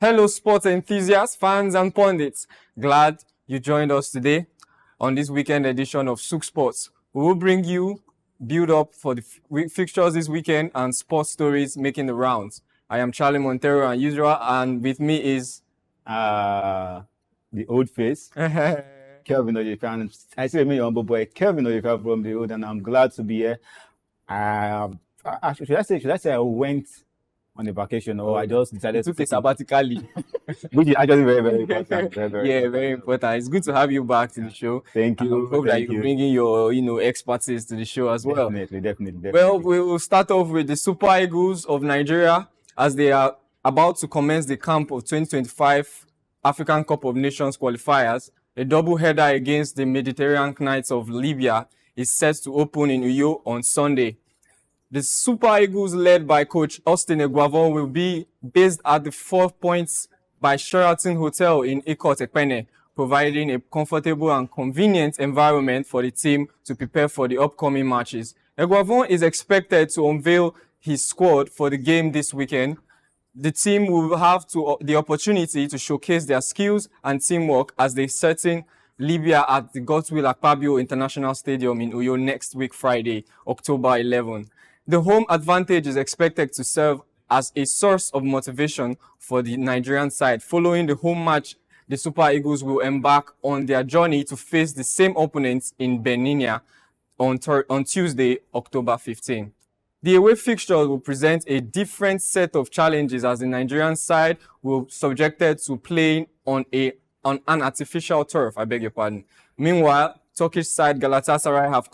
Hello, sports enthusiasts, fans, and pundits. Glad you joined us today on this weekend edition of SOUQ Sports. We will bring you build up for the fixtures this weekend and sports stories making the rounds. I am Charlie Montero and usual, and with me is the old face, Kelvin Oyefa. I say me humble boy, Kelvin Oyefa from the old, and I'm glad to be here. Should I say I went on a vacation, or I just decided to take sabbatically, which is actually very important. Very important. It's good to have you back to the show. Thank you. I hope that you're bringing your expertise to the show as well. Definitely. Well, we will start off with the Super Eagles of Nigeria as they are about to commence the camp of 2025 African Cup of Nations qualifiers. A double-header against the Mediterranean Knights of Libya is set to open in Uyo on Sunday. The Super Eagles, led by coach Austin Eguavon, will be based at the 4 Points by Sheraton Hotel in Ikot, Ekpene, providing a comfortable and convenient environment for the team to prepare for the upcoming matches. Eguavon is expected to unveil his squad for the game this weekend. The team will have the opportunity to showcase their skills and teamwork as they settle Libya at the Godswill Akpabio International Stadium in Uyo next week, Friday, October 11. The home advantage is expected to serve as a source of motivation for the Nigerian side. Following the home match, the Super Eagles will embark on their journey to face the same opponents in Beninia on Tuesday, October 15. The away fixture will present a different set of challenges as the Nigerian side will be subjected to playing on an artificial turf, I beg your pardon. Meanwhile, Turkish side Galatasaray have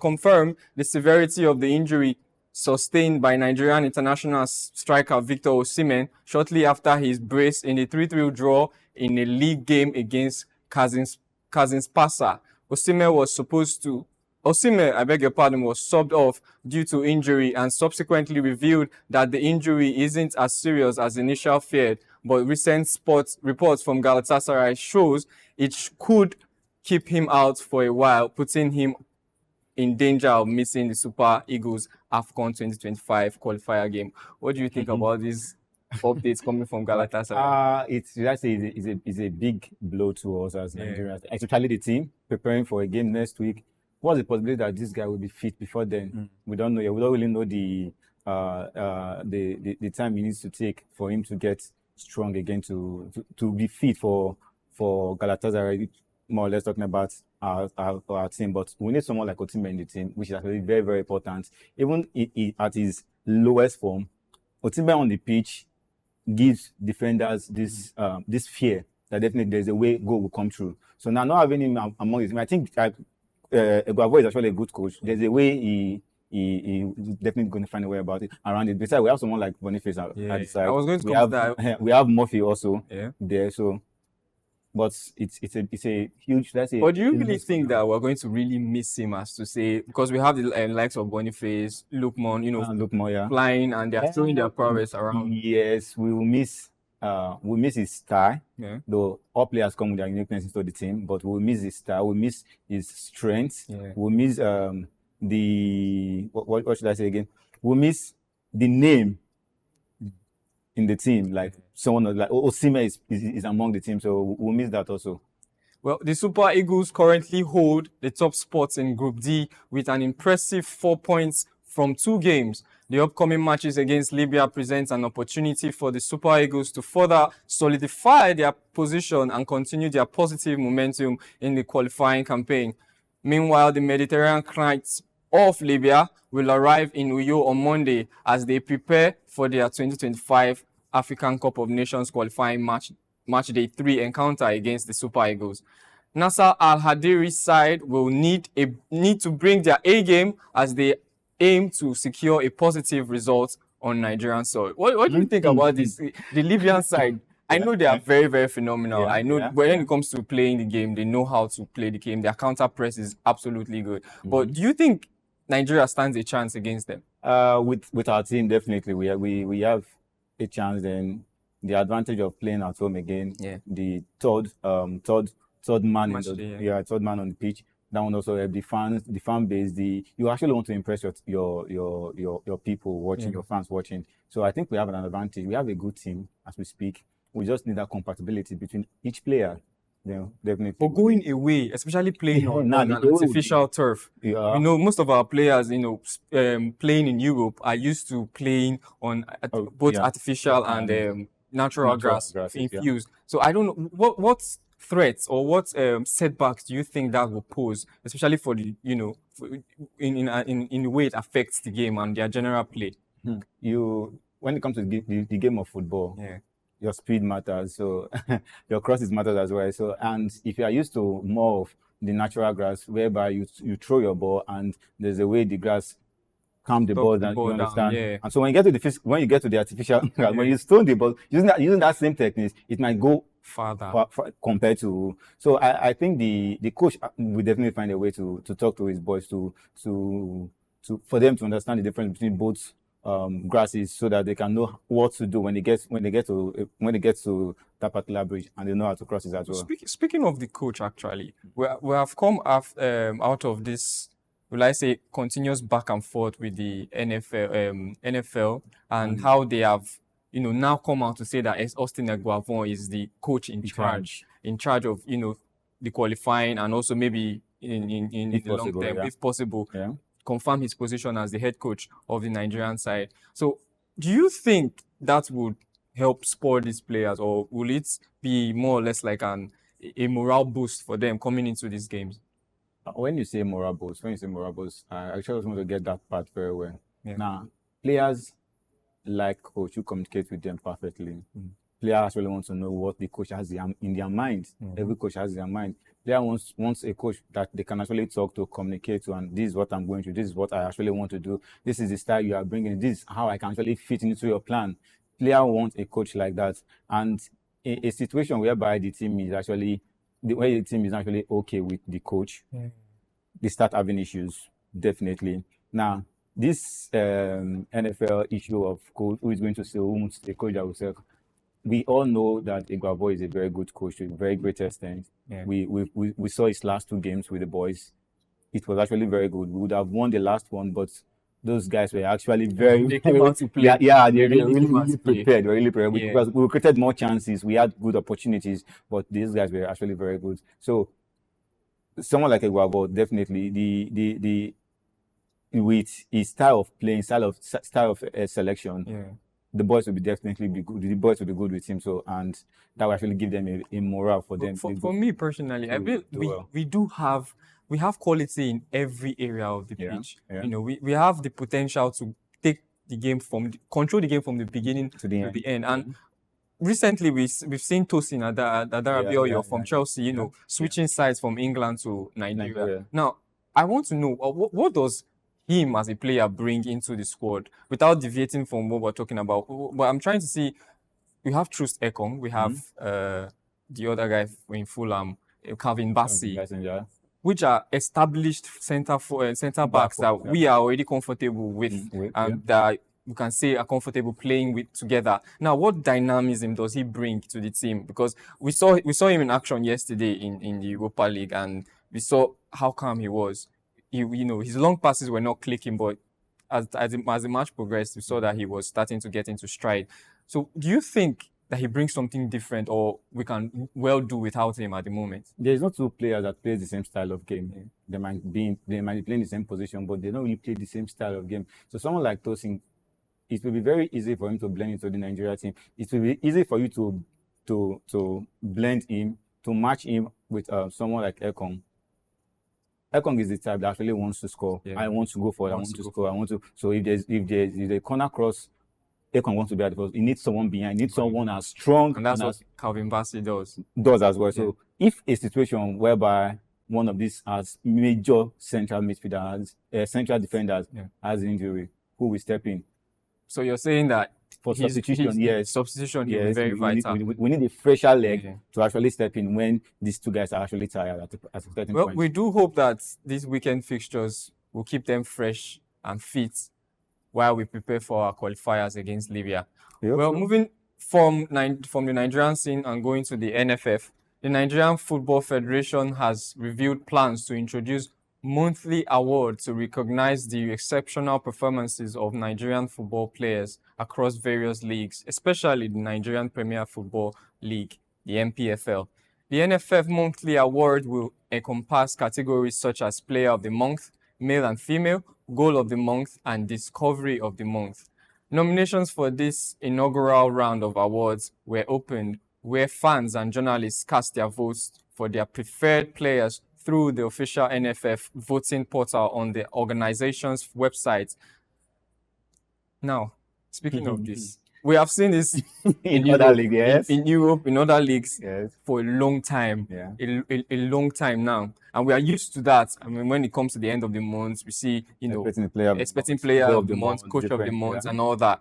confirmed the severity of the injury sustained by Nigerian international striker Victor Osimhen shortly after his brace in a 3-3 draw in a league game against Kazinspasa. Osimhen, was subbed off due to injury and subsequently revealed that the injury isn't as serious as initial feared, but recent sports reports from Galatasaray shows it could keep him out for a while, putting him in danger of missing the Super Eagles AFCON 2025 qualifier game. What do you think about these updates coming from Galatasaray? It's a big blow to us as Nigerians, especially the team preparing for a game next week. What's the possibility that this guy will be fit before then? We don't know yet. We don't really know the time he needs to take for him to get strong again to be fit for Galatasaray. More or less talking about our team, but we need someone like Osimhen in the team, which is actually very, very important. Even at his lowest form, Osimhen on the pitch gives defenders this fear that definitely there's a way goal will come through. So now not having him among his team, I think Eguavon is actually a good coach. There's a way he definitely going to find a way about it around it. Besides, we have someone like Boniface at the side. I was going to come to that. We have Murphy also there, so. But it's a huge. But do you really think that we're going to really miss him, as to say, because we have the likes of Boniface, Lukman, flying, and they're throwing their prowess around? Yes, we will miss. We miss his style. Though all players come with their uniqueness into the team, but we'll miss his style. We miss his strength. We'll miss what should I say again? We'll miss the name in the team, like someone like Osimhen is among the team, so we'll miss that also. Well, the Super Eagles currently hold the top spots in Group D with an impressive 4 points from 2 games. The upcoming matches against Libya presents an opportunity for the Super Eagles to further solidify their position and continue their positive momentum in the qualifying campaign. Meanwhile, the Mediterranean Knights of Libya will arrive in Uyo on Monday as they prepare for their 2025 African Cup of Nations qualifying match day 3 encounter against the Super Eagles. Nasser Al-Hadiri's side will need to bring their A game as they aim to secure a positive result on Nigerian soil. What do you think about this? The Libyan side, I know they are very, very phenomenal. I know when it comes to playing the game, they know how to play the game. Their counter press is absolutely good. But do you think Nigeria stands a chance against them? With our team, definitely we have a chance. Then the advantage of playing at home again. The third man third man on the pitch. That one also help the fans, the fan base. You actually want to impress your people watching, your fans watching. So I think we have an advantage. We have a good team as we speak. We just need that compatibility between each player. Definitely. But going away, especially playing on an artificial turf, most of our players, playing in Europe are used to playing on both artificial and natural grass infused. Yeah. So I don't know what threats or what setbacks do you think that will pose, especially for the in the way it affects the game and their general play. When it comes to the game of football, your speed matters, so your crosses matters as well. So, and if you are used to more of the natural grass, whereby you throw your ball and there's a way the grass calm the ball, and you understand. Down, And so when you get to the artificial grass, when you stone the ball using that same technique, it might go farther compared to. So I think the coach will definitely find a way to talk to his boys to for them to understand the difference between both grasses, so that they can know what to do when they get to that particular bridge, and they know how to cross it as well. Speaking of the coach, actually, we have come out of this, will I say, continuous back and forth with the NFL and how they have now come out to say that Austin Eguavoen is the coach in charge of the qualifying, and also maybe in the long term, if possible. Confirm his position as the head coach of the Nigerian side. So do you think that would help spur these players, or will it be more or less like a morale boost for them coming into these games? When you say morale boost, I actually want to get that part very well. Now, players like coach who communicate with them perfectly. Players actually want to know what the coach has in their mind. Every coach has in their mind. Player wants a coach that they can actually talk to, communicate to, and this is what I'm going to, this is what I actually want to do, this is the style you are bringing, this is how I can actually fit into your plan. Player wants a coach like that. And a situation whereby the team is actually okay with the coach, they start having issues, definitely. Now, this NFL issue of coach, who is going to say who wants the coach that will say, we all know that Eguavoen is a very good coach to a very great extent. We saw his last 2 games with the boys. It was actually very good. We would have won the last one, but those guys were actually they came out to play. They really prepared. Because we created more chances. We had good opportunities, but these guys were actually very good. So someone like Eguavoen, definitely with his style of playing, style of selection. The boys will definitely be good. The boys will be good with him. So, and that will actually give them a morale for them. For me personally, I feel we have quality in every area of the pitch. We have the potential to take the game control the game from the beginning to the end. And recently we've seen Tosin Adarabioyo from Chelsea, switching sides from England to Nigeria. Now, I want to know what does him as a player bring into the squad, without deviating from what we're talking about. But I'm trying to see, we have Trust Ekong, we have the other guy in Fulham, Calvin Bassey, which are established centre backs that we are already comfortable with, and that you can say are comfortable playing with together. Now, what dynamism does he bring to the team? Because we saw him in action yesterday in the Europa League, and we saw how calm he was. His long passes were not clicking, but as the match progressed, we saw that he was starting to get into stride. So do you think that he brings something different, or we can well do without him at the moment? There's not 2 players that play the same style of game. They might be playing the same position, but they don't really play the same style of game. So someone like Tosin, it will be very easy for him to blend into the Nigeria team. It will be easy for you to blend him, to match him with someone like Ekong. Ekong is the type that actually wants to score. I want to go for it. I want to score. So if there's a corner cross, Ekong wants to be at the first. He needs someone behind. He needs someone as strong. And that's what Calvin Bassey does as well. So if a situation whereby one of these has major central midfielders, central defenders has injury, who will step in? So you're saying that for substitution, substitution is very vital. We need a fresher leg to actually step in when these 2 guys are actually tired at a certain point. Well, we do hope that these weekend fixtures will keep them fresh and fit while we prepare for our qualifiers against Libya. Well, moving from the Nigerian scene and going to the NFF, the Nigerian Football Federation has revealed plans to introduce monthly awards to recognize the exceptional performances of Nigerian football players across various leagues, especially the Nigerian Premier Football League, the NPFL. The NFF monthly award will encompass categories such as Player of the Month, Male and Female, Goal of the Month, and Discovery of the Month. Nominations for this inaugural round of awards were opened, where fans and journalists cast their votes for their preferred players through the official NFF voting portal on the organization's website. Now, speaking of this, we have seen this in other leagues, yes. in Europe, in other leagues, Yes. for a long time. Yeah. A long time now. And we are used to that. I mean, when it comes to the end of the month, we see, Expecting player of the month, coach of the different, month, yeah. and all that.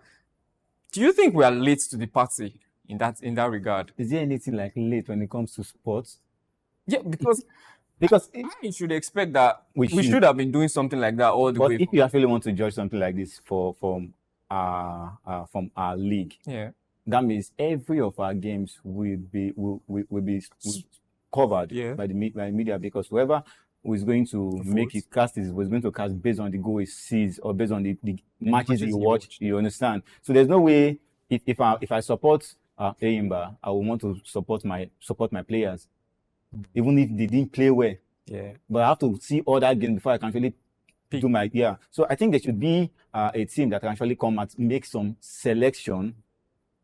Do you think we are late to the party in that regard? Is there anything like late when it comes to sports? Yeah, because I should expect that we should have been doing something like that all the But way. if you actually want to judge something like this from our league, Yeah. that means every of our games will be covered Yeah. by the media, because whoever who is going to make his cast was going to cast based on the goal he sees or based on the matches he watched. You understand? So there's no way if I support Ayimba, I will want to support my players, even if they didn't play well. Yeah. But I have to see all that game before I can actually do my So I think there should be a team that can actually come and make some selection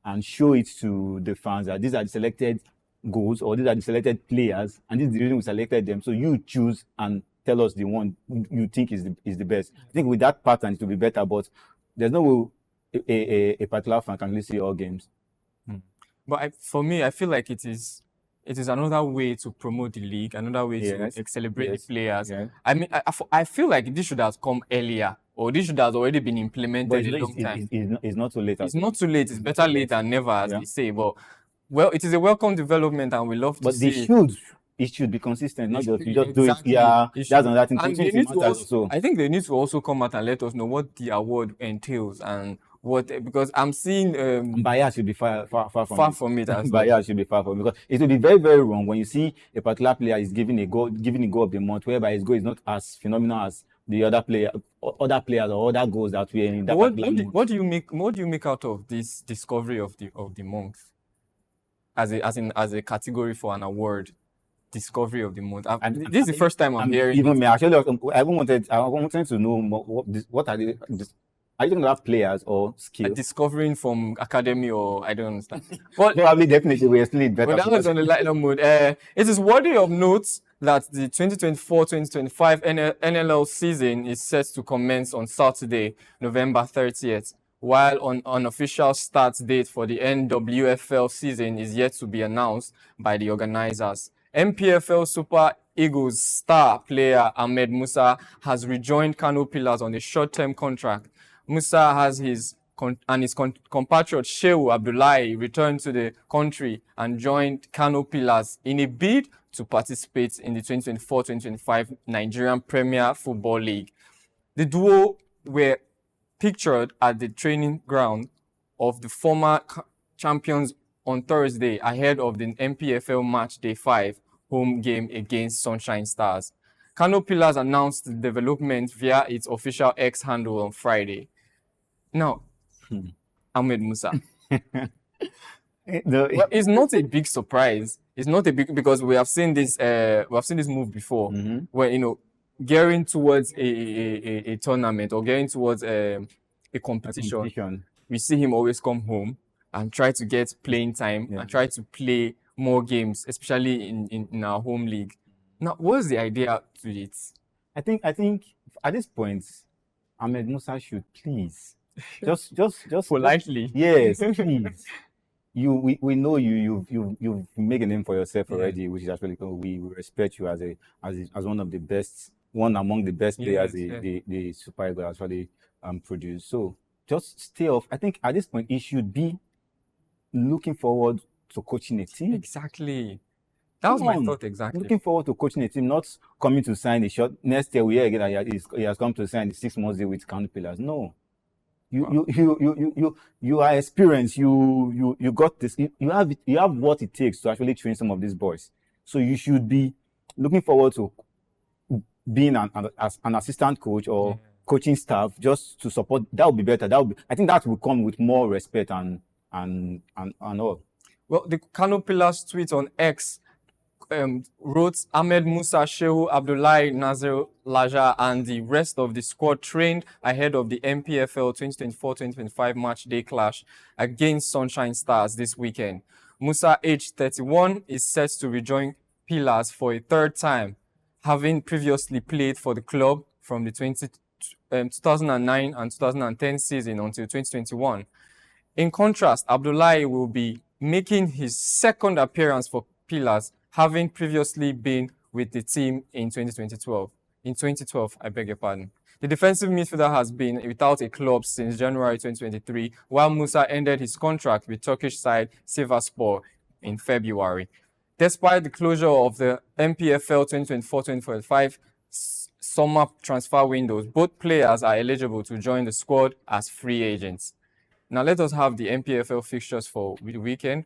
and show it to the fans that these are the selected goals or these are the selected players and this is the reason we selected them. So you choose and tell us the one you think is the best. I think with that pattern it will be better, but there's no way a particular fan can really see all games. But for me, I feel like it is another way to promote the league, another way to celebrate the players. Yes. I mean, I feel like this should have come earlier, or this should have already been implemented a long time. It's not too late. It's not too late. It's better late than never, as they say. But well, it is a welcome development, and we love to see it. It should be consistent, not just Exactly. do it. Yeah, that's another thing. And they need to also, I think they need to also come out and let us know what the award entails and what, because I'm seeing bias should be far from it. As bias should be far from it, because it will be very, very wrong when you see a particular player is giving a goal of the month, whereby his goal is not as phenomenal as the other players or other goals that we are in that what do you make out of this discovery of the month as a category for an award? Discovery of the month. This is the first time I'm hearing. Even me, actually, I wanted to know what are the. Are you talking about players or skills? Discovering from academy, or I don't understand. But probably, definitely, we are still better. But that was on the lighter mood. It is worthy of note that the 2024-2025 NLL season is set to commence on Saturday, November 30th, while an unofficial start date for the NWFL season is yet to be announced by the organizers. NPFL Super Eagles star player Ahmed Musa has rejoined Kano Pillars on a short-term contract. Musa has his compatriot Shehu Abdullahi returned to the country and joined Kano Pillars in a bid to participate in the 2024-2025 Nigerian Premier Football League. The duo were pictured at the training ground of the former champions on Thursday ahead of the NPFL Matchday 5 home game against Sunshine Stars. Kano Pillars announced the development via its official X handle on Friday. Now, Ahmed Musa. Well, it's not a big surprise. It's not a big, because we have seen this move before, where gearing towards a tournament or gearing towards a competition, we see him always come home and try to get playing time and try to play more games, especially in our home league. Now, what's the idea to it? I think at this point, Ahmed Musa should please just politely. Yes, please. We know you've made a name for yourself already, which is actually we respect you as one among the best players the Super Eagles actually produced. So just stay off. I think at this point he should be looking forward to coaching a team. Exactly. That was my thought exactly. Looking forward to coaching a team, not coming to sign a short. Next year we hear again that he has come to sign the 6 months deal with Kano Pillars. No. You are experienced. You got this. You have what it takes to actually train some of these boys. So you should be looking forward to being as an assistant coach or coaching staff just to support. That would be better. I think that will come with more respect and all. Well, the Kano Pillars tweet on X wrote Ahmed Musa, Shehu Abdullahi, Nazir Laja, and the rest of the squad trained ahead of the NPFL 2024-2025 match day clash against Sunshine Stars this weekend. Musa, aged 31, is set to rejoin Pillars for a third time, having previously played for the club from the 2009 and 2010 season until 2021. In contrast, Abdullahi will be making his second appearance for Pillars, having previously been with the team in 2012. In 2012, I beg your pardon. The defensive midfielder has been without a club since January 2023, while Musa ended his contract with Turkish side Sivasspor in February. Despite the closure of the NPFL 2024-2025 summer transfer windows, both players are eligible to join the squad as free agents. Now let us have the NPFL fixtures for the weekend.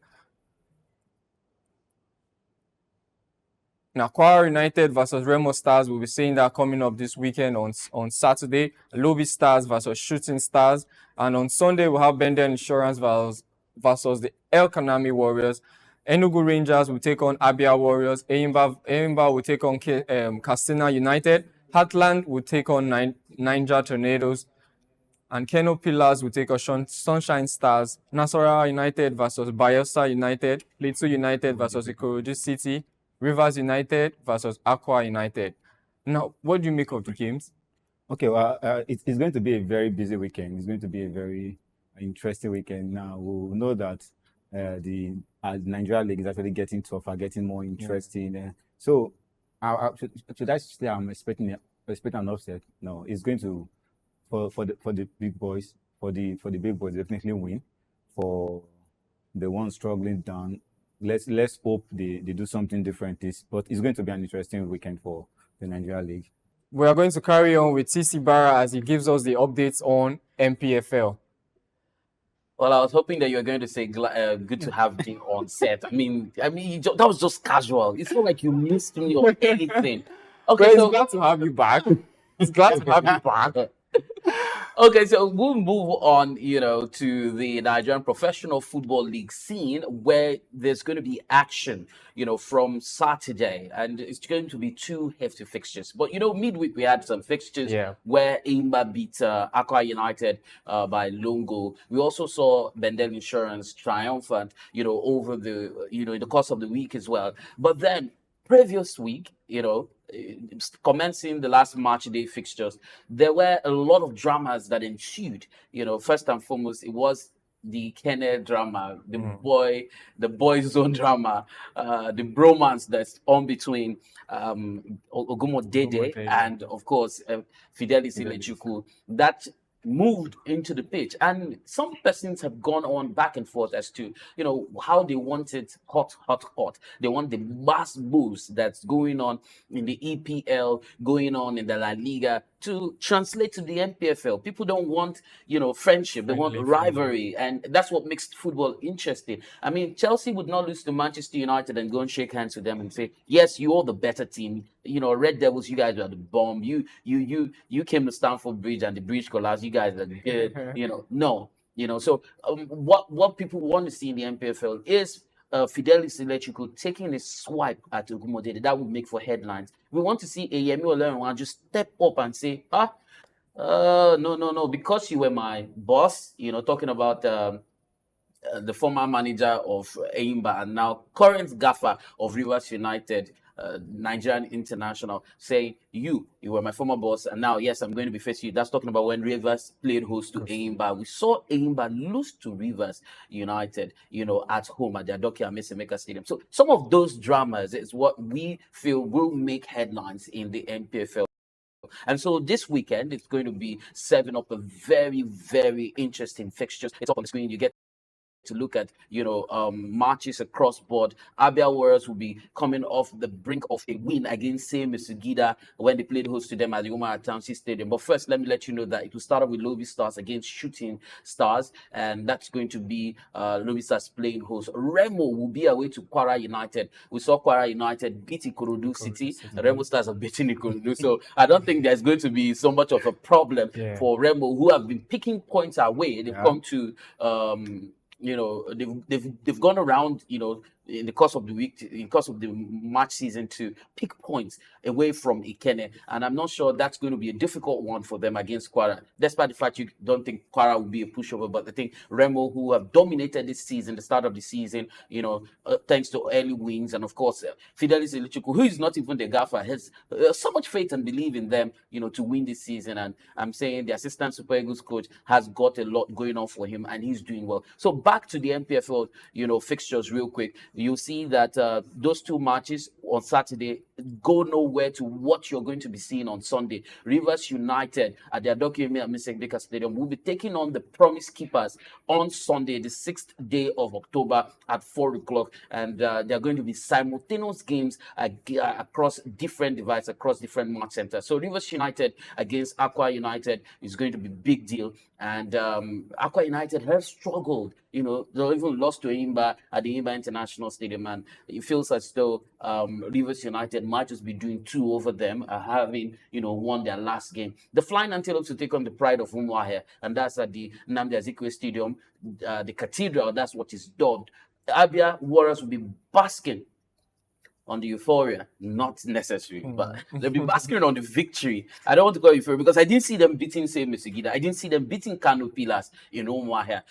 Now, Kwara United versus Remo Stars, we'll be seeing that coming up this weekend on Saturday. Lobi Stars versus Shooting Stars. And on Sunday, we'll have Bender Insurance versus the El Kanami Warriors. Enugu Rangers will take on Abia Warriors. Eyimba will take on Castina United. Heartland will take on Niger Tornadoes. And Kano Pillars will take on Sunshine Stars. Nasarawa United versus Bayelsa United. Plateau United versus Ikorodu City. Rivers United versus Aqua United. Now, what do you make of the games? Okay, well, it's going to be a very busy weekend. It's going to be a very interesting weekend. Now, we'll know that the Nigerian League is actually getting tougher, getting more interesting. Yeah. So, should I say I'm expecting an upset? No, it's going to, for the big boys, for the big boys, definitely win. For the ones struggling down, let's hope they do something different. But it's going to be an interesting weekend for the Nigerian League. We are going to carry on with TC Barra as he gives us the updates on NPFL. Well, I was hoping that you were going to say good to have you on set. I mean, that was just casual. It's not like you missed me or anything. Okay, so it's glad to have you back. It's glad to have you back. Okay, so we'll move on, to the Nigerian Professional Football League scene, where there's going to be action, from Saturday, and it's going to be 2 hefty fixtures. But, midweek we had some fixtures where Eyimba beat Aqua United by lone goal. We also saw Bendel Insurance triumphant, over in the course of the week as well. But then, previous week, commencing the last match day fixtures, there were a lot of dramas that ensued. First and foremost, it was the Kenneth drama, the boy zone drama, the bromance that's on between Ogumo Dede and, of course, Fidelis Ilechukwu. That moved into the pitch, and some persons have gone on back and forth as to how they want it hot. They want the mass moves that's going on in the EPL, going on in the La Liga, to translate to the NPFL. People don't want friendship, they want rivalry, and that's what makes football interesting. I mean, Chelsea would not lose to Manchester United and go and shake hands with them and say, yes, you're the better team. Red Devils, you guys are the bomb. You came to Stamford Bridge and the bridge collapsed. You guys are good. No. So what people want to see in the NPFL is Fidelis Ilechukwu taking a swipe at Ogumo Dede. That would make for headlines. We want to see Yemi Olajuwon just step up and say, no, because you were my boss, talking about the former manager of Eyimba and now current gaffer of Rivers United, Nigerian international, saying you were my former boss, and now, yes, I'm going to be facing you. That's talking about when Rivers played host to Eyimba. We saw Eyimba lose to Rivers United, at home at the Adokia Mesemeka Stadium. So some of those dramas is what we feel will make headlines in the NPFL. And so this weekend, it's going to be serving up a very, very interesting fixtures. It's up on the screen. You get to look at, matches across board. Abia Warriors will be coming off the brink of a win against Same Sugida when they played host to them at the Umar Township Stadium. But first, let me let you know that it will start off with Lobby Stars against Shooting Stars, and that's going to be Lobby Stars playing host. Remo will be away to Kwara United. We saw Kwara United beat Ikorodu City. Remo Stars are beating Ikorodu, so I don't think there's going to be so much of a problem for Remo, who have been picking points away. They've come to they've gone around, in the course of the week, in the course of the match season, to pick points away from Ikene. And I'm not sure that's going to be a difficult one for them against Kwara, despite the fact you don't think Kwara will be a pushover. But I think Remo, who have dominated this season, the start of the season, thanks to early wins, and of course, Fidelis Elichuku, who is not even the gaffer, has so much faith and believe in them, to win this season. And I'm saying the assistant Super Eagles coach has got a lot going on for him, and he's doing well. So back to the NPFL, fixtures real quick. You'll see that those two matches on Saturday go nowhere to what you're going to be seeing on Sunday. Rivers United at the Adoke Amisekdeka Stadium will be taking on the Promise Keepers on Sunday, the 6th day of October at 4 o'clock. And they're going to be simultaneous games across different devices, across different match centers. So Rivers United against Aqua United is going to be a big deal. And Aqua United have struggled. They even lost to Imba at the Imba International Stadium, and it feels as though Rivers United might just be doing two over them, having won their last game. The Flying Antelopes will take on the Pride of Umuahia, and that's at the Nnamdi Azikiwe Stadium, the Cathedral. That's what is dubbed. Abia Warriors will be basking on the euphoria, not necessary, but they'll be basking on the victory. I don't want to call it euphoria because I didn't see them beating Same Sugida. I didn't see them beating Kano Pillars in Umuahia,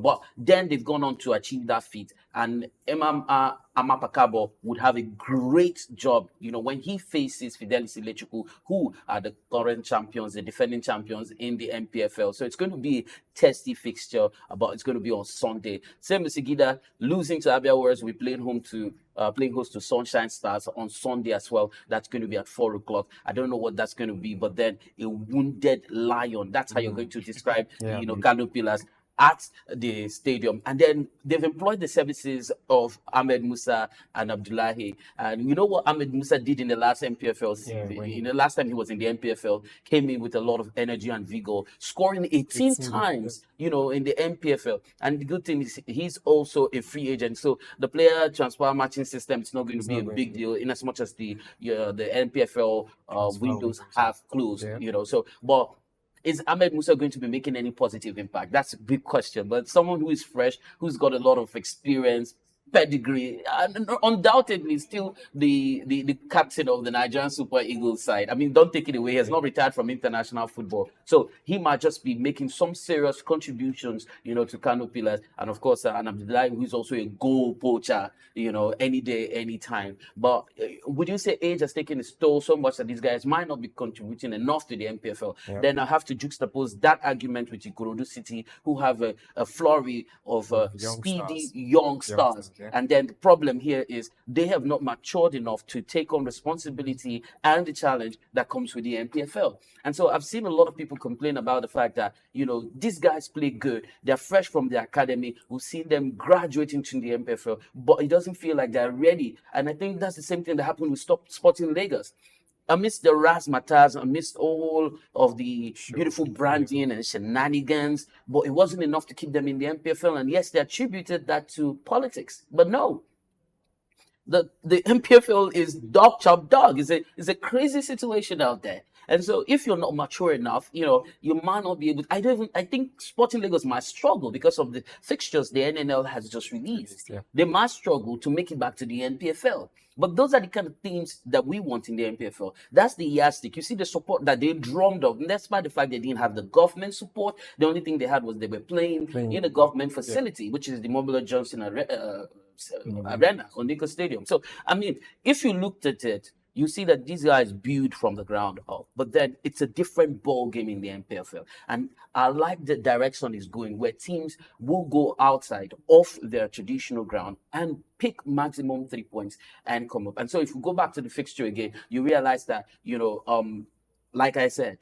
but then they've gone on to achieve that feat. And Amapakabo would have a great job, when he faces Fidelis Ilechukwu, who are the current champions, the defending champions in the NPFL. So it's going to be a testy fixture, but it's going to be on Sunday. Same Sugida losing to Abia Warriors, we playing host to Sunshine Stars on Sunday as well. That's going to be at 4 o'clock. I don't know what that's going to be, but then a wounded lion. That's how you're going to describe, Kano Pillars at the stadium. And then they've employed the services of Ahmed Musa and Abdullahi. And you know what Ahmed Musa did in the last NPFL season? The last time he was in the NPFL, came in with a lot of energy and vigor, scoring 18 times, in the NPFL. And the good thing is he's also a free agent. So the player transfer matching system is not going to be a big deal in as much as the NPFL windows have closed, but is Ahmed Musa going to be making any positive impact? That's a big question. But someone who is fresh, who's got a lot of experience, pedigree, and undoubtedly still the captain of the Nigerian Super Eagles side. I mean, don't take it away. He has not retired from international football. So he might just be making some serious contributions, to Kano Pillars. And of course, and Abdullahi, who is also a goal poacher, any day, any time. But would you say age has taken its toll so much that these guys might not be contributing enough to the NPFL? Then I have to juxtapose that argument with Ikorodu City, who have a flurry of speedy young stars. And then the problem here is they have not matured enough to take on responsibility and the challenge that comes with the NPFL. And so I've seen a lot of people complain about the fact that, these guys play good. They're fresh from the academy. We've seen them graduating to the NPFL, but it doesn't feel like they're ready. And I think that's the same thing that happened with Sporting Lagos. Amidst the razzmatazz, amidst all of the beautiful branding and shenanigans, but it wasn't enough to keep them in the NPFL. And yes, they attributed that to politics, but no. The NPFL is dog chop dog. It's a crazy situation out there. And so if you're not mature enough, you might not be able to, I think Sporting Lagos might struggle because of the fixtures the NNL has just released. They might struggle to make it back to the NPFL. But those are the kind of teams that we want in the NPFL. That's the yardstick. You see the support that they drummed up. And despite the fact they didn't have the government support, the only thing they had was they were playing in a government facility, which is the Mobile Johnson Arena on Nickel Stadium. So, I mean, if you looked at it, you see that these guys build from the ground up, but then it's a different ball game in the NPFL. And I like the direction it's going, where teams will go outside off their traditional ground and pick maximum 3 points and come up. And so if you go back to the fixture again, you realize that, like I said,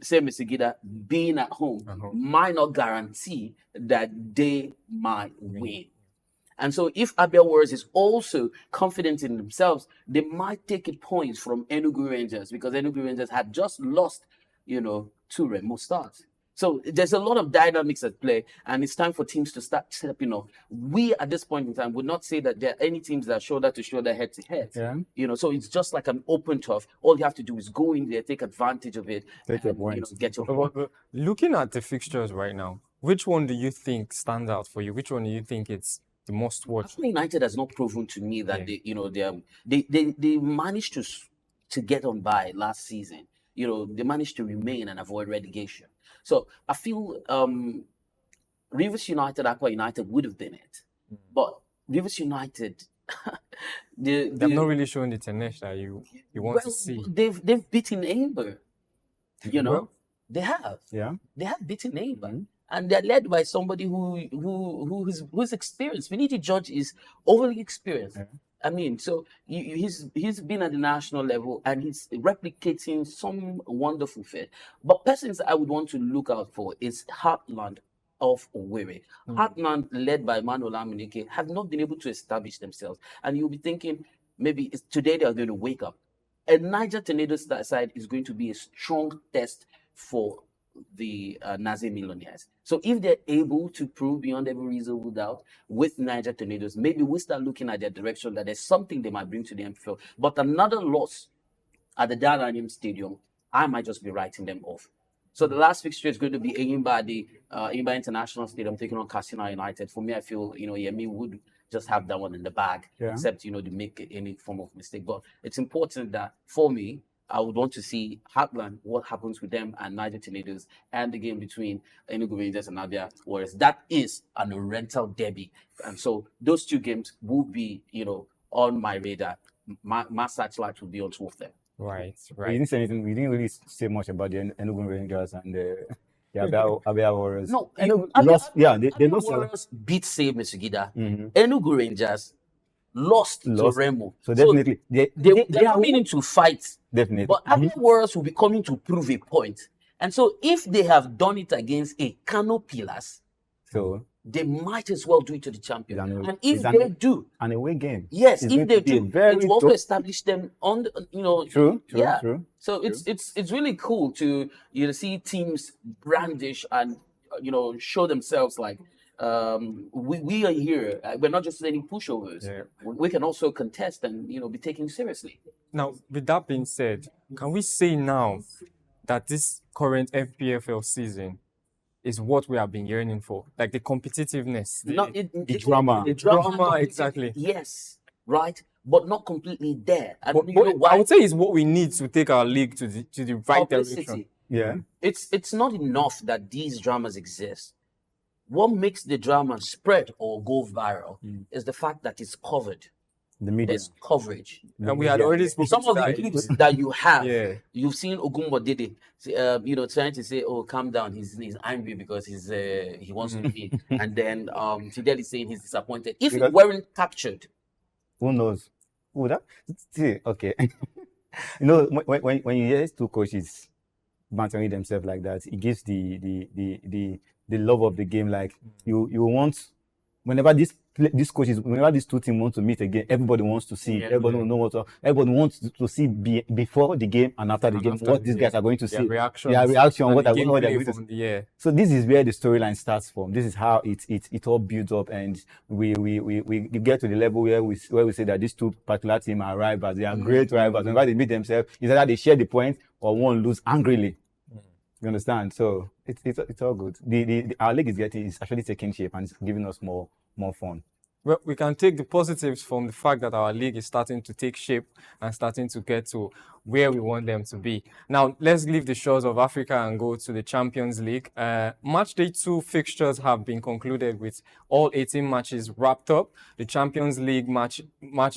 say Mr. Gida, being at home might not guarantee that they might win. And so if Abia Warriors is also confident in themselves, they might take it points from Enugu Rangers, because Enugu Rangers had just lost, to Remo Stars. So there's a lot of dynamics at play, and it's time for teams to start stepping up. We, at this point in time, would not say that there are any teams that are shoulder to shoulder, head to head. Yeah. So it's just like an open turf. All you have to do is go in there, take advantage of it, Take your points. Get your point. But looking at the fixtures right now, which one do you think stands out for you? Which one do you think it's the most watched? Arsenal United has not proven to me that they managed to get on by last season. They managed to remain and avoid relegation. So I feel Rivers United, Aqua United would have been it, but Rivers United, they've not really shown the tenacious that you want to see. They've beaten Amber, they have. Yeah. They have beaten Amber. And they're led by somebody who's experienced. Finidi George is overly experienced. Yeah. I mean, so he's been at the national level and he's replicating some wonderful fit. But persons I would want to look out for is Heartland of Owerri. Heartland, led by Manuel Amunike, have not been able to establish themselves. And you'll be thinking, maybe today they are going to wake up. And Niger Tornadoes side is going to be a strong test for the Nazi Millionaires. So if they're able to prove beyond every reasonable doubt with Niger Tornadoes, maybe we start looking at their direction that there's something they might bring to the NPFL. But another loss at the Daranium Stadium, I might just be writing them off. So the last fixture is going to be Enyimba at the Enyimba International Stadium, taking on Katsina United. For me, I feel Yemi would just have that one in the bag, except to make any form of mistake. But it's important that for me, I would want to see Heartland, what happens with them and Niger Tornadoes, and the game between Enugu Rangers and Abia Warriors. That is an oriental derby. And so those two games will be, on my radar. My searchlight will be on two of them. Right. We didn't say anything. We didn't really say much about the Enugu Rangers and the Abia Warriors. No, they Abia lost. Warriors beat Save Mesugida. Enugu Rangers lost to Remo. So definitely, they're coming in to fight. Definitely. But Abia Warriors will be coming to prove a point. And so if they have done it against a Kano Pillars, so they might as well do it to the champion. And if they they do, an away game. Yes, if they do, it will also establish them on the, True. So it's really cool to see teams brandish and show themselves like we are here. We're not just any pushovers. Yeah. We can also contest and be taken seriously. Now, with that being said, can we say now that this current FPFL season is what we have been yearning for? Like the competitiveness, the drama. The drama, exactly. Yes, right, but not completely there. And but I would say it's what we need to take our league to the right direction. Yeah, it's not enough that these dramas exist. What makes the drama spread or go viral is the fact that it's covered. The media. There's coverage. And we had already spoken Some of the clips that you have, you've seen Ogumbo Dede, trying to say, "Oh, calm down. He's angry because he wants to win," and then Fidel is saying he's disappointed. If it weren't captured, who knows? Who that? See, okay. When you hear two coaches bantering themselves like that, it gives the love of the game. Like you want, whenever these two teams want to meet again, everybody wants to see. Everybody will know everybody wants to see before the game and after the game what these guys are going to see. Their reaction, what they're going to see. So this is where the storyline starts from. This is how it all builds up, and we get to the level where we say that these two particular teams are rivals. They are great rivals. Whenever they meet themselves, it's either they share the point or one lose angrily. You understand? So it's all good. Our league is actually taking shape and it's giving us more fun. Well, we can take the positives from the fact that our league is starting to take shape and starting to get to where we want them to be. Now, let's leave the shores of Africa and go to the Champions League. Match Day 2 fixtures have been concluded with all 18 matches wrapped up. The Champions League Match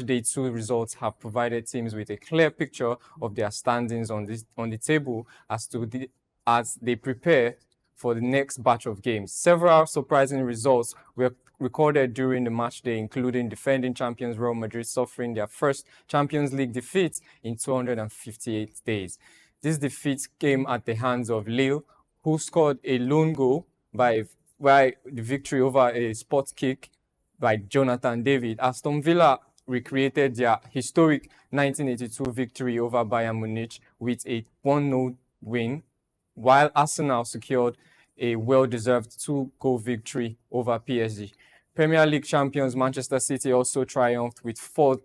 Day 2 results have provided teams with a clear picture of their standings on the table as they prepare for the next batch of games. Several surprising results were recorded during the match day, including defending champions Real Madrid suffering their first Champions League defeat in 258 days. This defeat came at the hands of Lille, who scored a lone goal by the victory over a spot kick by Jonathan David. Aston Villa recreated their historic 1982 victory over Bayern Munich with a 1-0 win, while Arsenal secured a well-deserved 2-goal victory over PSG. Premier League champions Manchester City also triumphed with 4-0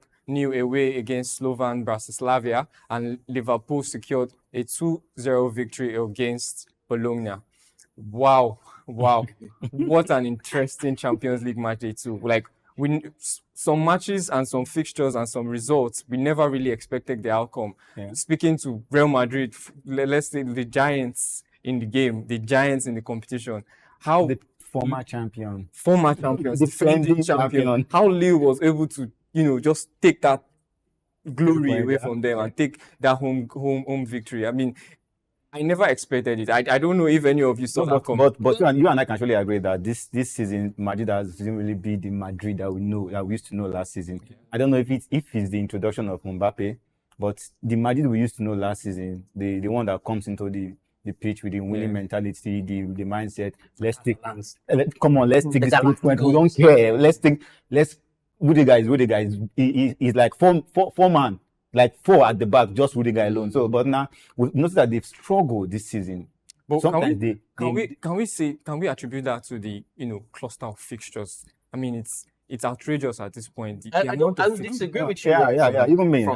away against Slovan Bratislava, and Liverpool secured a 2-0 victory against Bologna. Wow. What an interesting Champions League match day too. Like, some matches and some fixtures and some results, we never really expected the outcome. Yeah. Speaking to Real Madrid, let's say the giants in the game, the giants in the competition, how The former champion. champions, defending Defending champion, champion. how Lille was able to, just take that glory away from them and take that home victory. I mean, I never expected it. I don't know if any of you saw that coming. But you and I can surely agree that this season Madrid didn't really be the Madrid that we used to know last season. I don't know if it's the introduction of Mbappe, but the Madrid we used to know last season, the one that comes into the pitch with the winning mentality, the mindset. Let's take this 3 points. We don't care. Rudiger is he's like four man. Like 4 at the back, just Rudiger alone. So, but now we've noticed that they've struggled this season. But sometimes can we attribute that to the cluster of fixtures? I mean, it's outrageous at this point. I disagree with you. Yeah. Even me.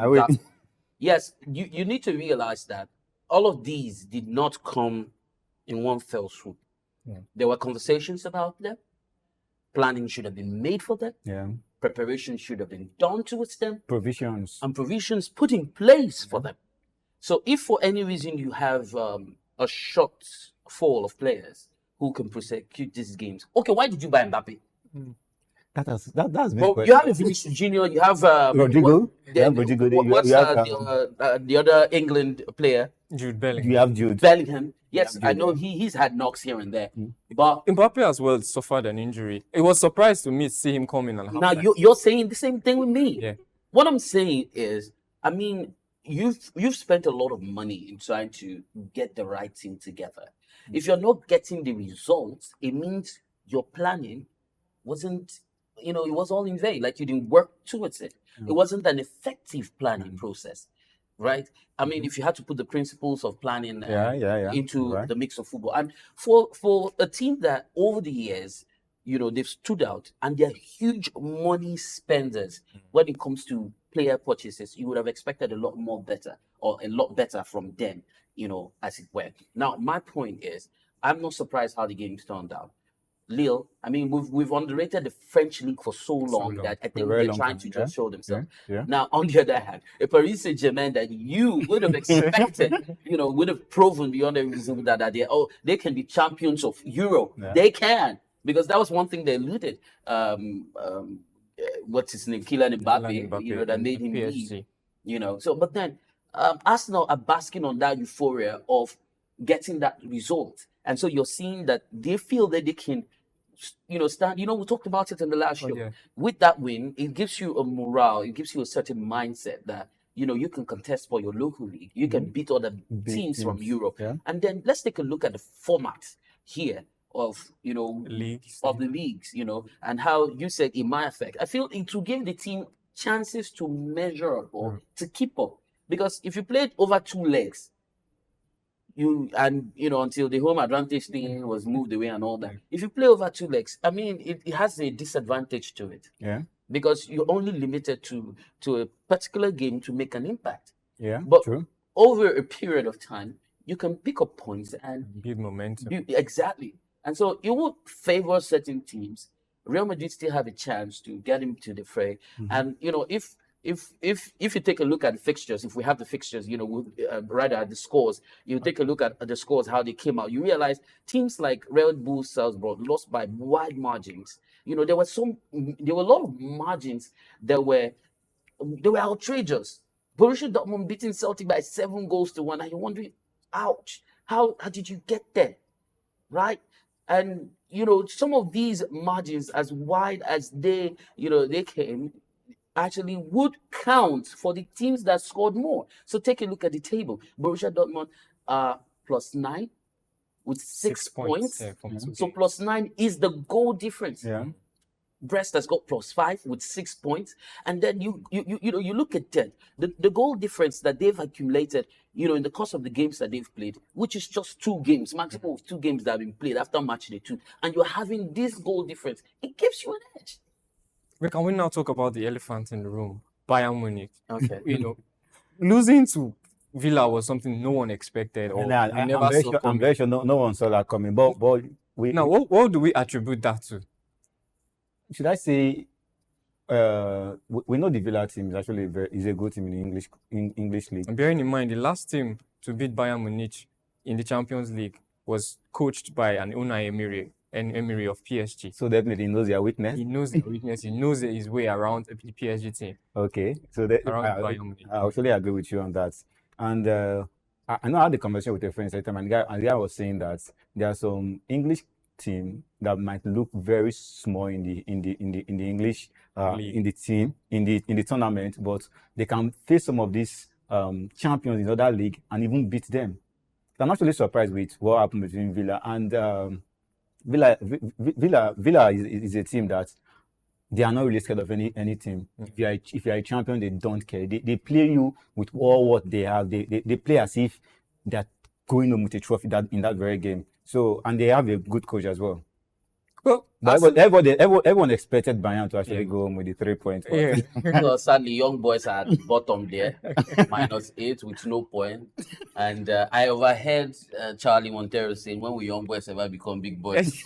Yes, you need to realize that all of these did not come in one fell swoop. Yeah. There were conversations about them. Planning should have been made for them. Yeah. Preparation should have been done towards them. Provisions. And provisions put in place for them. So if for any reason you have a shortfall of players who can prosecute these games, okay, why did you buy Mbappe? That's Well, you have Vinicius Junior, you have Rodrigo. What's the other England player? Jude Bellingham. You have Jude Bellingham. Yes, I know he's had knocks here and there, but Mbappe as well suffered an injury. It was surprised to me to see him come in and now you're saying the same thing with me. Yeah. What I'm saying is, I mean, you've spent a lot of money in trying to get the right team together. If you're not getting the results, it means your planning wasn't, it was all in vain. Like you didn't work towards it. It wasn't an effective planning process, right? I mean, if you had to put the principles of planning into the mix of football, and for a team that over the years, they've stood out and they're huge money spenders when it comes to player purchases, you would have expected a lot better from them, as it were. Now, my point is, I'm not surprised how the game's turned out. Lille, I mean, we've underrated the French league for so long that I think they're trying to just show themselves. Yeah. Now, on the other hand, a Paris Saint-Germain that you would have expected, would have proven beyond a reason that they can be champions of Europe. Yeah. They can, because that was one thing they eluded. What's his name? Kylian Mbappe, that made him PSG. leave. So, but then Arsenal are basking on that euphoria of getting that result. And so you're seeing that they feel that they can, stand. We talked about it in the last show. Yeah. With that win, it gives you a morale. It gives you a certain mindset that, you can contest for your local league. You can beat other teams from Europe. Yeah. And then let's take a look at the format here of, Leagues. of the leagues, and how you said it might affect. I feel it will give the team chances to measure up or to keep up. Because if you played over 2 legs, until the home advantage thing was moved away and all that. If you play over 2 legs, I mean, it has a disadvantage to it. Yeah. Because you're only limited to a particular game to make an impact. Yeah. But True. over a period of time, you can pick up points and Build momentum. exactly. And so it would favor certain teams. Real Madrid still have a chance to get into the fray. And if you take a look at the fixtures, if we have the fixtures, rather at the scores, you take a look at the scores, how they came out, you realize teams like Red Bull Salzburg lost by wide margins. There were a lot of margins that were outrageous. Borussia Dortmund beating Celtic by 7-1, and you're wondering, ouch, how did you get there, right? And some of these margins, as wide as they came, actually would count for the teams that scored more. So take a look at the table. Borussia Dortmund +9 with 6 points. Yeah, from two So games. +9 is the goal difference. Yeah. Brest has got +5 with 6 points, and then you look at that, the goal difference that they've accumulated, in the course of the games that they've played, which is just 2 games, maximum of 2 games that have been played after match day 2, and you're having this goal difference, it gives you an edge. Can we now talk about the elephant in the room, Bayern Munich? Okay. Losing to Villa was something no one expected, or And we never saw I'm coming. very sure no one saw that coming. But we Now, what do we attribute that to? should I say, we know the Villa team is actually is a good team in the English league. And bearing in mind, the last team to beat Bayern Munich in the Champions League was coached by an Unai Emery of PSG. So definitely he knows their weakness. He knows the weakness. He knows his way around the PSG team. Okay, so Around Bayern Munich. I actually agree with you on that. And I know I had the conversation with a friend at the time, and the guy was saying that there are some English team that might look very small in the English League. in the tournament, but they can face some of these champions in other league and even beat them. So I'm actually surprised with what happened between Villa and Villa is a team that they are not really scared of any team. If you are a champion, they don't care. They play you with all what they have. They play as if they're going home with a trophy in that very game. So, and they have a good coach as well. Well, But everyone expected Bayern to actually go home with the 3 points. yeah. So sadly, young boys are at the bottom there, -8 with no point. And I overheard Charlie Montero saying, when we young boys ever become big boys.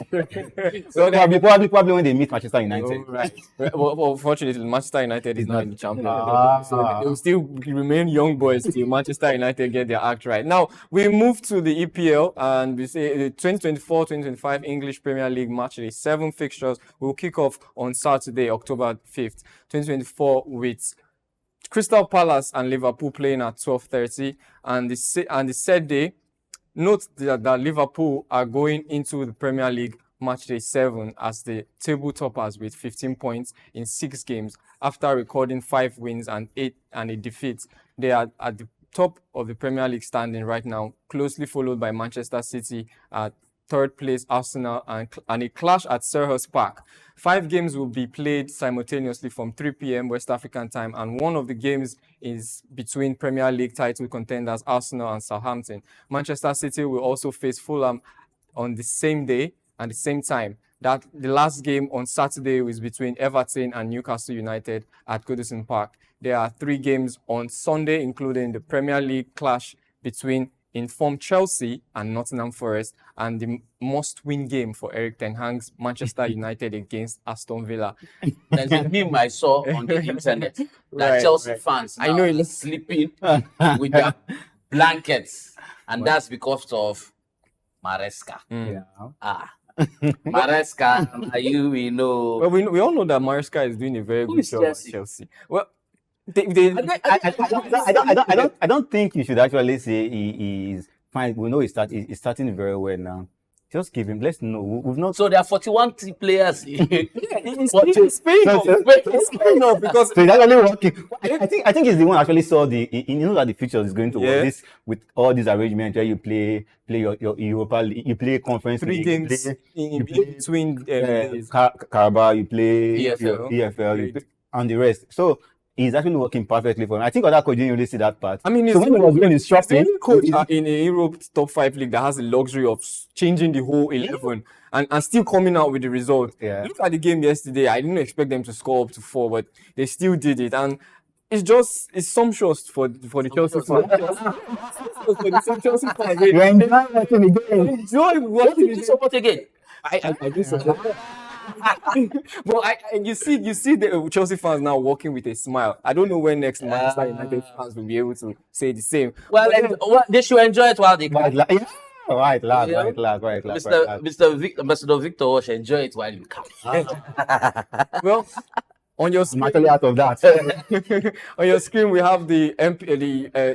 So probably when they meet Manchester United. Oh, right. Well, fortunately, Manchester United is not in the Champions League. Ah. So they will still remain young boys till Manchester United get their act right. Now, we move to the EPL, and we say the 2024-2025 English Premier League match day 7 fixtures will kick off on Saturday, October 5th, 2024, with Crystal Palace and Liverpool playing at 12:30, and the said day, note that Liverpool are going into the Premier League match day 7 as the table toppers with 15 points in 6 games after recording 5 wins and a defeat. They are at the top of the Premier League standing right now, closely followed by Manchester City at 3rd place, Arsenal, and a clash at Selhurst Park. 5 games will be played simultaneously from 3 p.m. West African time, and one of the games is between Premier League title contenders Arsenal and Southampton. Manchester City will also face Fulham on the same day and the same time. That the last game on Saturday is between Everton and Newcastle United at Goodison Park. There are 3 games on Sunday, including the Premier League clash between informed Chelsea and Nottingham Forest, and the must-win game for Eric Ten Hag's Manchester United against Aston Villa. There's a meme I saw on the internet that Right, Chelsea right. fans I know are sleeping with their blankets, and that's because of Maresca. Yeah. Maresca, we know. Well, we all know that Maresca is doing a very good is job Chelsea? at Chelsea. Well, I don't think you should actually say he is fine. We know he's starting very well now. Just give him. Let's know. We've not. So there are 41 players. He's paying off. He's paying off because So he's actually working. I think he's the one actually saw he knows that the future is going to work. Yeah. This with all these arrangements where you play your Europa League, you play conference 3 league, games in between days. Carabao, you play EFL. EFL, you play, and the rest. So he's actually working perfectly for him. I think other coaches didn't really see that part. I mean, so when he was doing his the shopping, only coach in a Europe top 5 league that has the luxury of changing the whole 11 and still coming out with the result. Yeah. Look at the game yesterday. I didn't expect them to score up to 4, but they still did it. And it's sumptuous for the Chelsea fans. For the Chelsea fans. you enjoy watching the game. Enjoy What watching did you it. support again? I do support. But you see the Chelsea fans now walking with a smile. I don't know when next Manchester United fans will be able to say the same. Well, they should enjoy it while they can. Right, lad. Mr. Victor Osh, enjoy it while you can. Well, on your I'm screen, actually out of that. on your screen we have the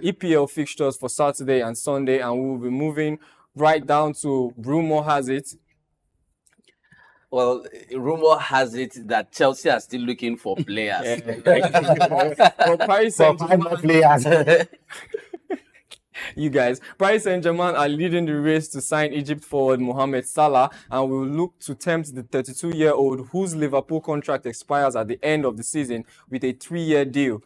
EPL fixtures for Saturday and Sunday, and we will be moving right down to rumor has it. Well, rumor has it that Chelsea are still looking for players. For Paris For 5 more players. You guys, Paris Saint-Germain are leading the race to sign Egypt forward Mohamed Salah and will look to tempt the 32-year-old whose Liverpool contract expires at the end of the season with a 3-year deal.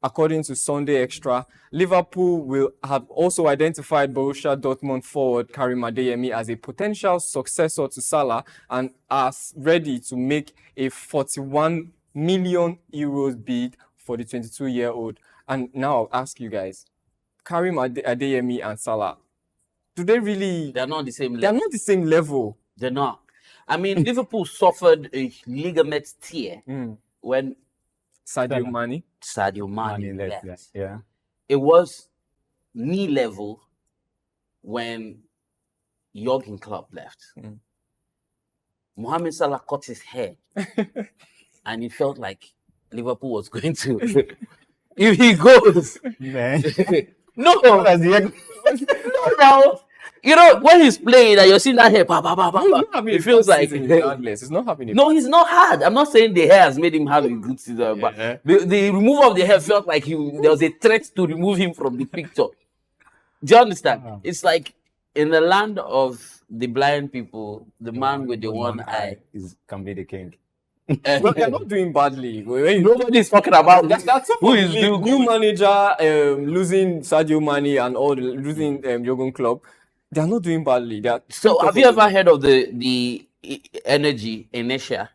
According to Sunday Extra, Liverpool will have also identified Borussia Dortmund forward Karim Adeyemi as a potential successor to Salah and are ready to make a 41 million euros bid for the 22-year-old. And now I'll ask you guys, Karim Adeyemi and Salah, do they really... They're not the same level. They're not the same level. They're not. I mean, Liverpool suffered a ligament tear when Sadio Mane left. Yeah. It was knee level when Jurgen Klopp left. Mohamed Salah cut his hair and it felt like Liverpool was going to... If he goes... Man. No, you know, when he's playing and you're seeing that hair, it feels like it's not happening. No, he's not hard. I'm not saying the hair has made him have a good season, but the removal of the hair felt like there was a threat to remove him from the picture. Do you understand? It's like in the land of the blind people, the man with the one eye can be the king. Well, they're not doing badly. Nobody's talking about that's who is doing new manager, losing Sadio Mane and all losing Jurgen Klopp. They're not doing badly. So, have you ever heard of the energy inertia?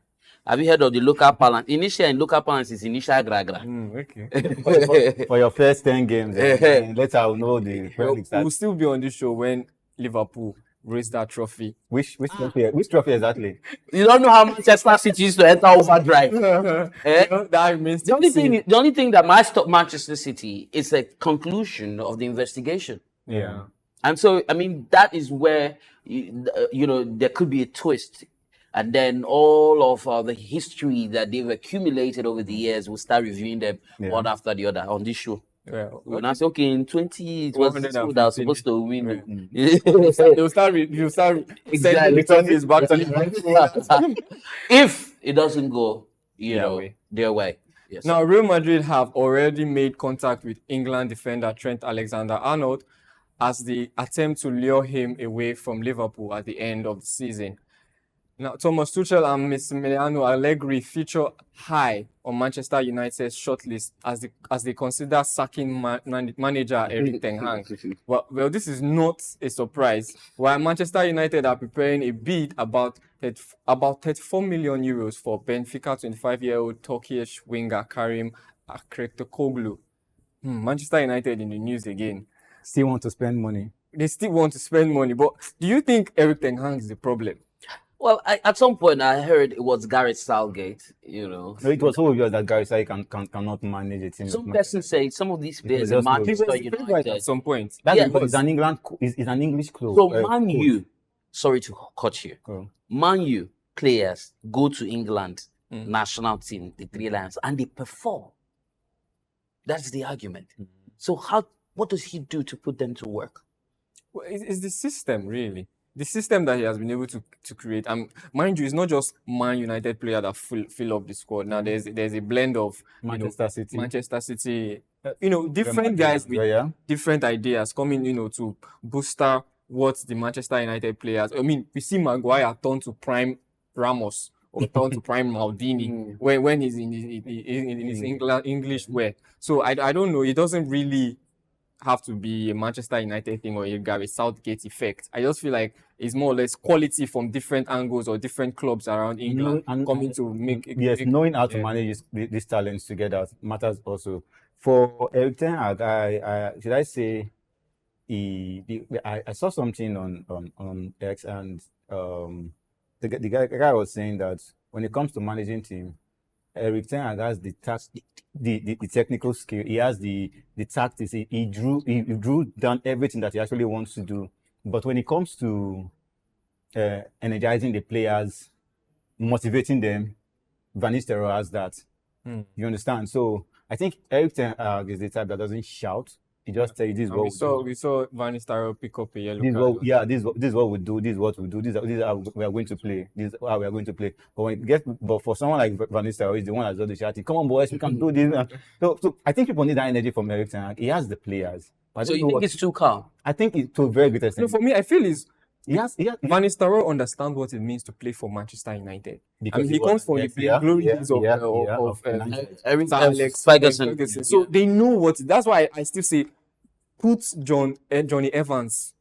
Have you heard of the local balance? Inertia and local balance is initial gragra. Okay. For your first 10 games, later know the we'll still be on this show when Liverpool raise that trophy. Which trophy exactly? You don't know how Manchester City used to enter overdrive. That means the only thing that might stop Manchester City is a conclusion of the investigation. Yeah. And so, I mean, that is where, you know, there could be a twist. And then all of the history that they've accumulated over the years, we'll start reviewing them one after the other on this show. Yeah. When I say, okay, in 20, it was the school that was supposed to win. They'll start sending trophies back to if it doesn't go, their way. Yes. Now, Real Madrid have already made contact with England defender Trent Alexander-Arnold as they attempt to lure him away from Liverpool at the end of the season. Now, Thomas Tuchel and Massimiliano Allegri feature high on Manchester United's shortlist as they consider sacking manager Erik ten Hag. Well, this is not a surprise. While Manchester United are preparing a bid about 34 million euros for Benfica 25-year-old Turkish winger Karim Akretokoğlu. Manchester United in the news again. Still want to spend money. They still want to spend money, but do you think Erik ten Hag is the problem? Well, at some point I heard it was Gareth Southgate, you know. No, it was so obvious that Gareth Southgate cannot manage a team. Some persons say some of these players in Manchester United at some point. That's because it's an English club. So Man U, sorry to cut you. Man U players go to England national team, the Three Lions, and they perform. That's the argument. So what does he do to put them to work? Well, it's the system, really. The system that he has been able to create. Mind you, it's not just Man United player that fill up the squad. Now there's a blend of Manchester City, different guys with different ideas coming, to booster what the Manchester United players. I mean, we see Maguire turn to prime Ramos or turn to prime Maldini when he's in his English way. So I don't know. It doesn't really have to be a Manchester United thing or a Gareth Southgate effect. I just feel like it's more or less quality from different angles or different clubs around England coming to make... knowing how to manage these talents together matters also. For Erik ten Hag, I saw something on X and the guy was saying that when it comes to managing team, Erik ten Hag has the technical skill. He has the tactics. He drew down everything that he actually wants to do. But when it comes to energizing the players, motivating them, Van Nistelrooy has that. You understand? So I think Erik ten Hag is the type that doesn't shout He just tell you this is And what we saw Van Nistelrooy pick up a yellow this is card. what, yeah, this is what we do. This is what we do. This is how we are going to play. This is how we are going to play. But but for someone like Van Nistelrooy, he's the one that's always shouting, "Come on, boys, we can do this." So I think people need that energy from Erik ten Hag. He has the players. But So you think it's too calm? I think it's to a very great No, extent. for me, I feel He has Van Nistelrooy understands what it means to play for Manchester United. because He comes from the glory days of Eric Alex Ferguson. So they know what. That's why I still say put Johnny Evans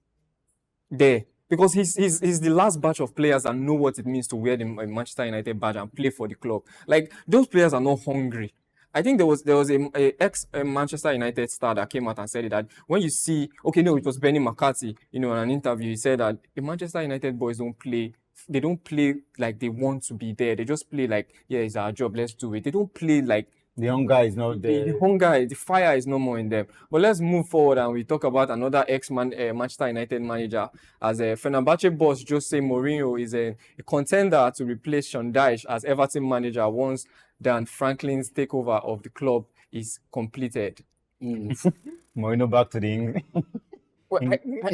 there, because he's the last batch of players that know what it means to wear the Manchester United badge and play for the club. Like, those players are not hungry. I think there was a ex Manchester United star that came out and said that when you see, it was Benny McCarthy, in an interview, he said that the Manchester United boys don't play like they want to be there. They just play like, yeah, it's our job, let's do it. They don't play like the hunger is not there. The hunger, the fire is no more in them. But let's move forward and we talk about another Manchester United manager. As a Fenerbahce boss, Jose Mourinho is a contender to replace Sean Dyche as Everton manager once Dan Franklin's takeover of the club is completed. Mourinho back to the English. Well,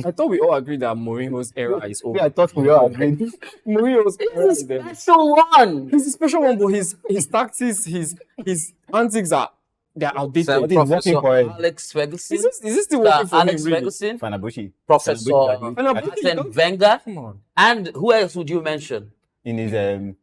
I thought we all agreed that Mourinho's era is over. Yeah, I thought we all agreed. Mourinho's era is there. Special one. He's a special one, but his tactics, his antics they're outdated. So, But he's working Professor for it. Alex Ferguson. Is this still working for Alex him, really? Ferguson, Fenerbahce. Professor Fenerbahce, Arsene Wenger, Come on. and who else would you mention? In his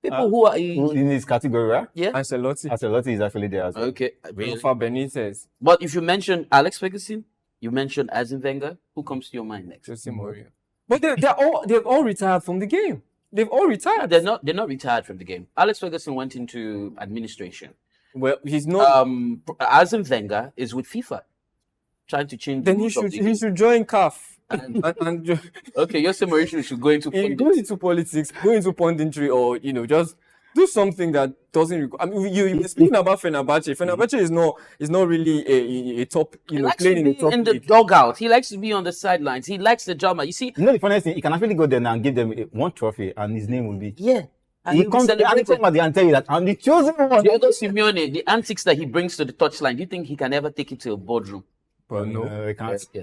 People who are in his category, right? yeah. Ancelotti is actually there as well. Okay, really. Rafa Benitez, But if you mention Alex Ferguson, you mention Arsene Wenger, who comes to your mind next? Jose Mourinho. But they've all retired from the game. They've all retired. They're not retired from the game. Alex Ferguson went into administration. Well, he's not. Arsene Wenger is with FIFA, trying to change. Then the he rules of the game. should join CAF. And- and Okay, Jose Mourinho should go into. he goes into politics, go into punditry, or just do something that doesn't require. I mean, you were speaking about Fenerbahce. Fenerbahce is not really a top, He likes playing to in be a top in the league. dugout. He likes to be on the sidelines. He likes the drama. You see, The funniest thing, he can actually go there now and give them one trophy, and his name will be. yeah. And He he'll be comes celebrated. at the end and tell you that I'm the chosen one. Diego Simeone, the antics that he brings to the touchline, do you think he can ever take it to a boardroom? Well, no. He can't. Yeah.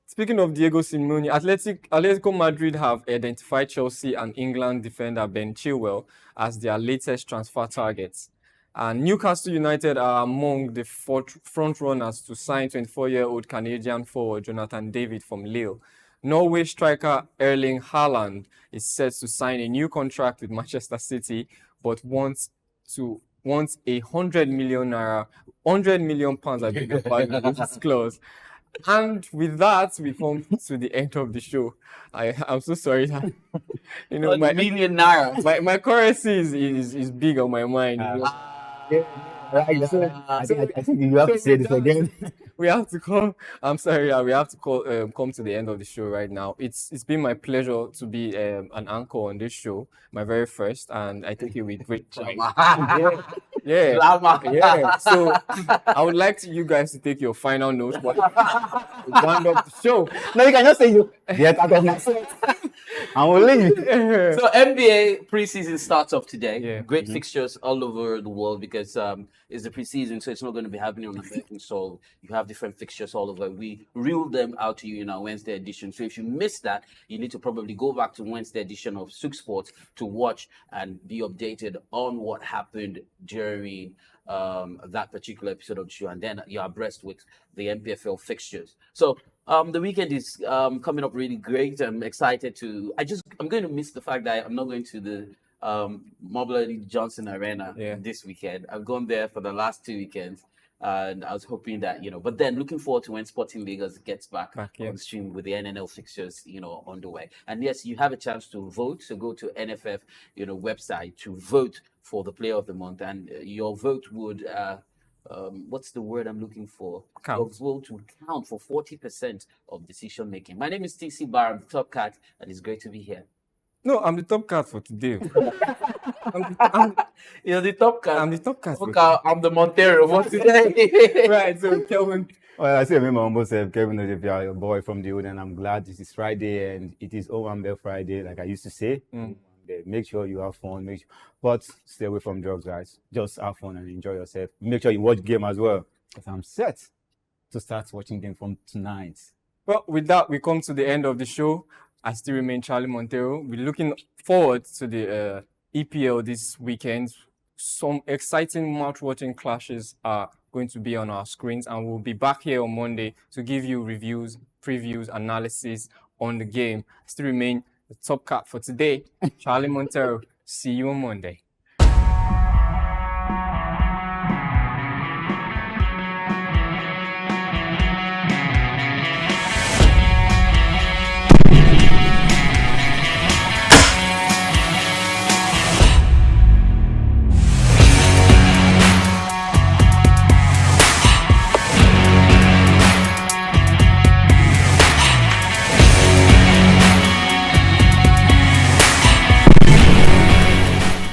Speaking of Diego Simeone, Atletico Madrid have identified Chelsea and England defender Ben Chilwell as their latest transfer targets. And Newcastle United are among the front runners to sign 24-year-old Canadian forward Jonathan David from Lille. Norway striker Erling Haaland is set to sign a new contract with Manchester City, but wants £100 million, I beg your pardon, this clause. And with that, we come to the end of the show. I'm so sorry that $1 million naira. my currency is big on my mind. I think you have to say this again. We have to come. I'm sorry. We have to come to the end of the show right now. It's been my pleasure to be an anchor on this show, my very first, and I take it with great pride. Yeah. So I would like you guys to take your final notes. But round up the show. No, you can just say you. Get out of my sight. I will leave. So NBA preseason starts off today. Yeah. Great fixtures all over the world because it's the preseason, so it's not going to be happening on American soil. You have different fixtures all over. We reel them out to you in our Wednesday edition. So if you missed that, you need to probably go back to Wednesday edition of SOUQ Sports to watch and be updated on what happened during that particular episode of the show, and then you're abreast with the NPFL fixtures. So the weekend is coming up really great. I'm excited I'm going to miss the fact that I'm not going to the Mobley Johnson Arena this weekend. I've gone there for the last 2 weekends, and I was hoping that, but then looking forward to when Sporting Lagos gets back on stream with the NNL fixtures, on the way. And yes, you have a chance to vote. So go to NFF, website to vote for the player of the month, and your vote would what's the word I'm looking for? Count. Your vote will count for 40% of decision making. My name is TC Bar, I'm the top cat, and it's great to be here. No, I'm the top cat for today. You're the top cat. I'm the top cat. For Okay, I'm the Montero for today. Right, so Kelvin. Well, I say, remember, almost Kevin Ojepia, your boy from the hood, and I'm glad this is Friday and it is Owambe Friday, like I used to say. Make sure you have fun, but stay away from drugs, guys. Just have fun and enjoy yourself. Make sure you watch game as well, because I'm set. to start watching them from tonight. Well, with that, we come to the end of the show. I still remain Charlie Montero. We're looking forward to the EPL this weekend. Some exciting mouth-watering clashes are going to be on our screens, and we'll be back here on Monday to give you reviews, previews, analysis on the game. I still remain the top cat for today, Charlie Montero. See you on Monday.